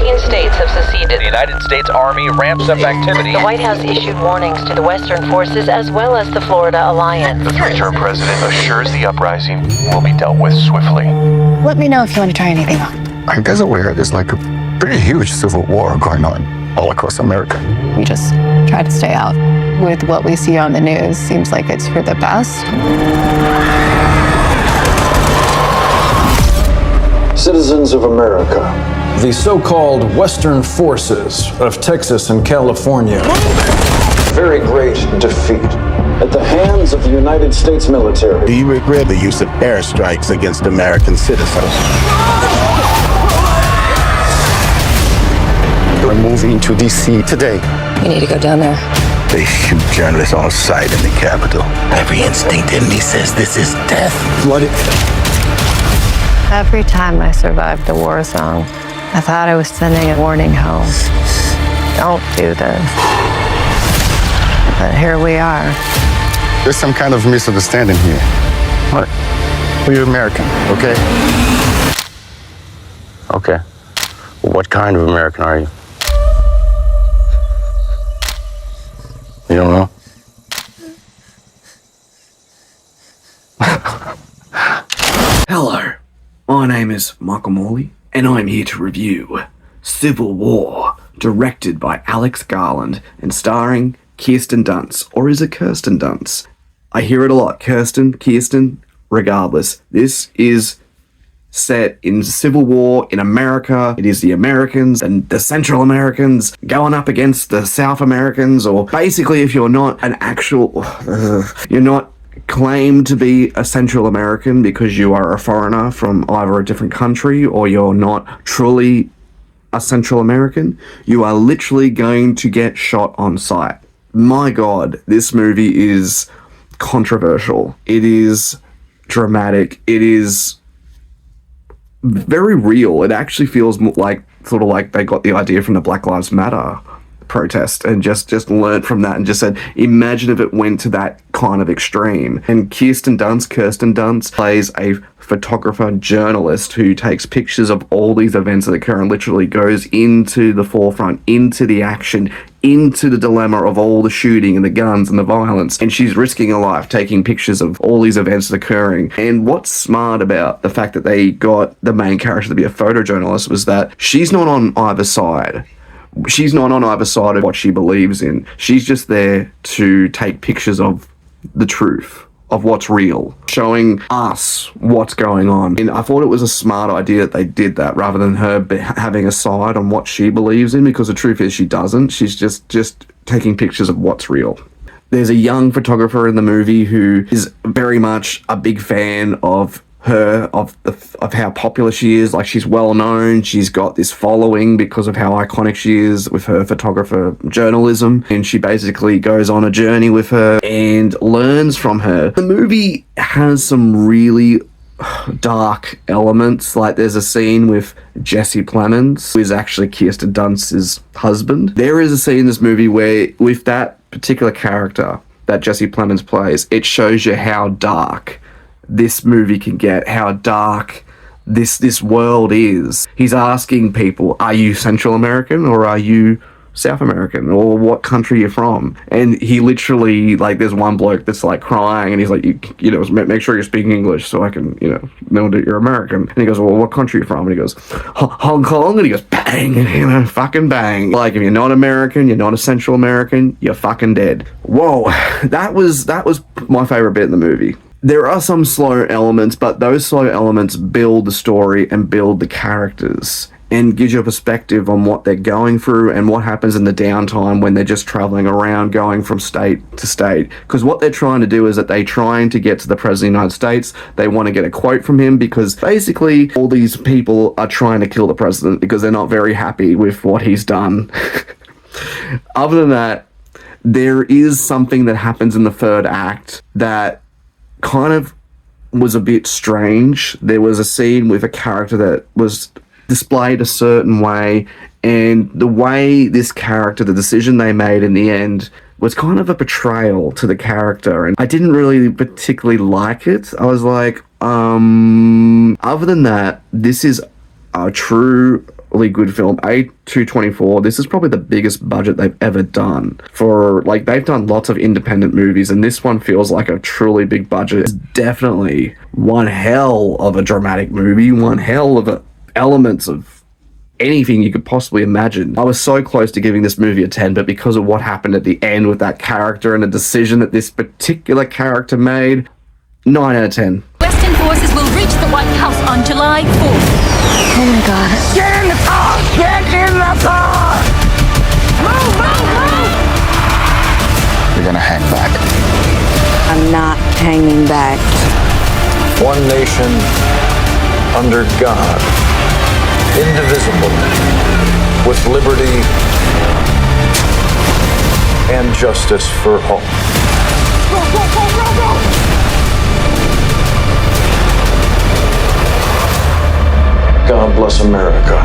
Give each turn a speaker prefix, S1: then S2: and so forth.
S1: Union States have seceded.
S2: The United States Army ramps up activity.
S1: The White House issued warnings to the Western forces as well as the Florida Alliance.
S3: The three-term president assures the uprising will be dealt with swiftly.
S4: Let me know if you want to try anything on.
S5: I guess aware there's like a pretty huge civil war going on all across America.
S4: We just try to stay out. With what we see on the news, seems like it's for the best.
S6: Citizens of America.
S7: The so-called Western forces of Texas and California.
S6: Very great defeat at the hands of the United States military.
S8: Do you regret the use of airstrikes against American citizens?
S5: We're moving to D.C. today.
S4: We need to go down there.
S8: They shoot journalists on sight in the Capitol. Every instinct in me says this is death.
S5: Flooded.
S4: Every time I survived a war zone, I thought I was sending a warning home. Don't do this. But here we are.
S5: There's some kind of misunderstanding here. What? We're American, okay?
S9: Okay. Well, what kind of American are you? You don't know?
S10: Hello, my name is Michael Morley, and I'm here to review Civil War, directed by Alex Garland and starring Kirsten Dunst. Or is it Kirsten Dunst? I hear it a lot. Kirsten, regardless. This is set in Civil War in America. It is the Americans and the Central Americans going up against the South Americans, or basically if you're not an actual, you're not claimed to be a Central American because you are a foreigner from either a different country, or you're not truly a Central American, you are literally going to get shot on sight. My God, this movie is controversial. It is dramatic. It is very real. It actually feels like sort of like they got the idea from the Black Lives Matter protest and just learned from that and just said, imagine if it went to that kind of extreme. And Kirsten Dunst plays a photographer journalist who takes pictures of all these events that occur and literally goes into the forefront, into the action, into the dilemma of all the shooting and the guns and the violence, and she's risking her life taking pictures of all these events occurring. And what's smart about the fact that they got the main character to be a photojournalist was that she's not on either side. She's not on either side of what she believes in. She's just there to take pictures of the truth, of what's real, showing us what's going on. And I thought it was a smart idea that they did that rather than her having a side on what she believes in, because the truth is she doesn't. She's just taking pictures of what's real. There's a young photographer in the movie who is very much a big fan of her, of how popular she is. Like, she's well known, she's got this following because of how iconic she is with her photographer journalism, and she basically goes on a journey with her and learns from her. The movie has some really dark elements. Like, there's a scene with Jesse Plemons, who is actually Kirsten Dunst's husband. There is a scene in this movie where, with that particular character that Jesse Plemons plays, it shows you how dark this movie can get, how dark this world is. He's asking people, are you Central American or are you South American, or what country you're from? And he literally, like, there's one bloke that's like crying and he's like, you know, make sure you're speaking English so I can, you know that you're American. And he goes, well, what country are you from? And he goes, Hong Kong. And he goes, bang, you know, fucking bang. Like, if you're not American, you're not a Central American, you're fucking dead. Whoa, that was my favorite bit in the movie. There are some slow elements, but those slow elements build the story and build the characters and gives you a perspective on what they're going through and what happens in the downtime when they're just traveling around, going from state to state. Because what they're trying to do is that they're trying to get to the President of the United States. They want to get a quote from him because basically all these people are trying to kill the president because they're not very happy with what he's done. Other than that, there is something that happens in the third act that kind of was a bit strange. There was a scene with a character that was displayed a certain way, and the way this character, the decision they made in the end, was kind of a betrayal to the character, and I didn't really particularly like it. I was like, other than that, this is a true really good film. A224, this is probably the biggest budget they've ever done. They've done lots of independent movies, and this one feels like a truly big budget. It's definitely one hell of a dramatic movie, one hell of elements of anything you could possibly imagine. I was so close to giving this movie a 10, but because of what happened at the end with that character and the decision that this particular character made, 9 out of 10.
S11: Western forces will reach the White House on July 4th.
S4: Oh my God.
S8: Get in the car! Get in the car! Move, move, move!
S5: You're gonna hang back.
S4: I'm not hanging back.
S6: One nation under God, indivisible, with liberty and justice for all.
S8: Go, go, go, go, go!
S6: God bless America.